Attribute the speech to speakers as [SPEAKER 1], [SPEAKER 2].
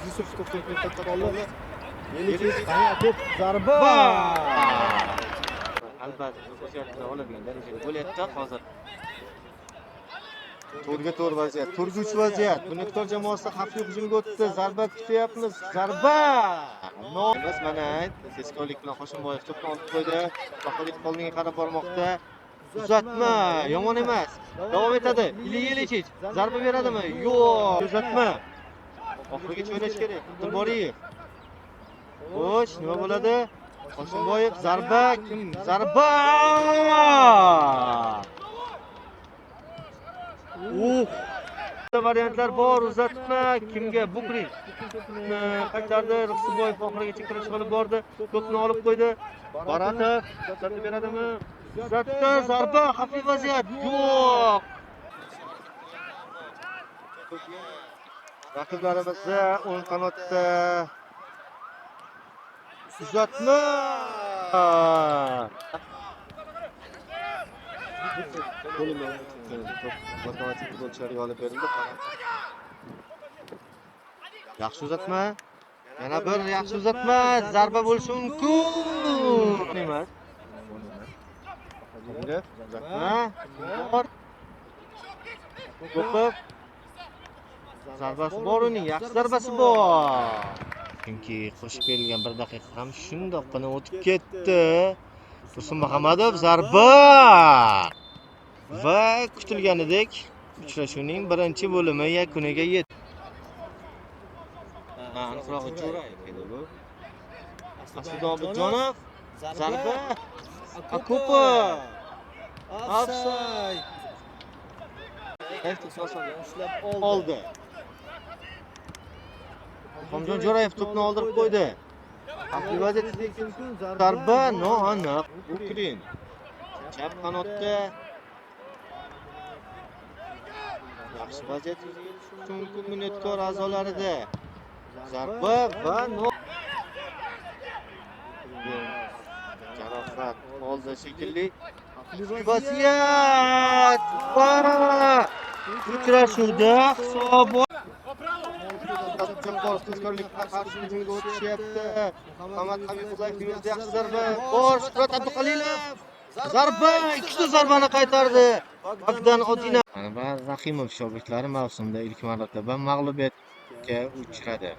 [SPEAKER 1] Yusuf to'pni qaytarib oldi. To'p zarba.
[SPEAKER 2] Albatta o'zgartira oladigan darajada bo'lyapti hozir.
[SPEAKER 1] To'rga to'r vaziyat, to'rga 3 vaziyat. Bunyodkor jamoasi xavfli hujumga o'tdi. Zarba kutyapmiz. Zarba!
[SPEAKER 2] Emas, mana tezkorlik bilan Hoshimboyev to'pni olib qo'ydi. Tohir Qolniga qarab bormoqda. Uzatma, yomon emas. Davom etadi. Iliyelechich zarba beradimi? Yo'q, uzatma. Oxirigacha o'ynash kerak. Abdulboriyev. Xo'sh, nima bo'ladi? Hoshimboyev zarba, kim? Zarba! Variantlar bor, uzatma kimga? Bukrin qaytardi, Ruxsiboyev oxirigacha kirish qilib bordi, to'pni olib qo'ydi. Baratov uzatib beradimi? Uzatdi, zarba, xavfli vaziyat. Yo'q. Raqiblarimizda o'ng qanotda uzatma.
[SPEAKER 1] Matematik futbolchilarga olib berildi.
[SPEAKER 2] Yaxshi uzatma. Yana bir yaxshi uzatma. Zarba bo'lishi mumkin. Emas. Uzatma. Bor. To'pib. Zarbasi bor uning, yaxshi zarbasi bor. Chunki qo'shib berilgan 1 daqiqa ham shundoqqina o'tib ketdi. Tursun Muhammadov zarba. Va kutilganidek uchrashuvning birinchi bo'limi yakuniga yetdi. Aniqrog'i Jo'rayev edi bu. Aslida Obidjonov zarba. Akupa. Offside. Ushlab oldi. Xomjon Jo'rayev to'pni oldirib qo'ydi. Xavfli vaziyatda zarba noaniq. Bukrin chap qanotda yaxshi vaziyat chunki bunyodkor a'zolarida zarba va jarohat oldi shekilli. Vaziyat va uchrashuvda hisob tezkorlikqa qarshi hujumga o'tishyapti. Muhammad Habibullayev yaxshi zarba bor. Shuhrat Abduqalilov zarba, ikkita zarbani qaytardi. Bagdan Odina. Rahimov shogirdlari mavsumda ilk marotaba mag'lubiyatga uchradi.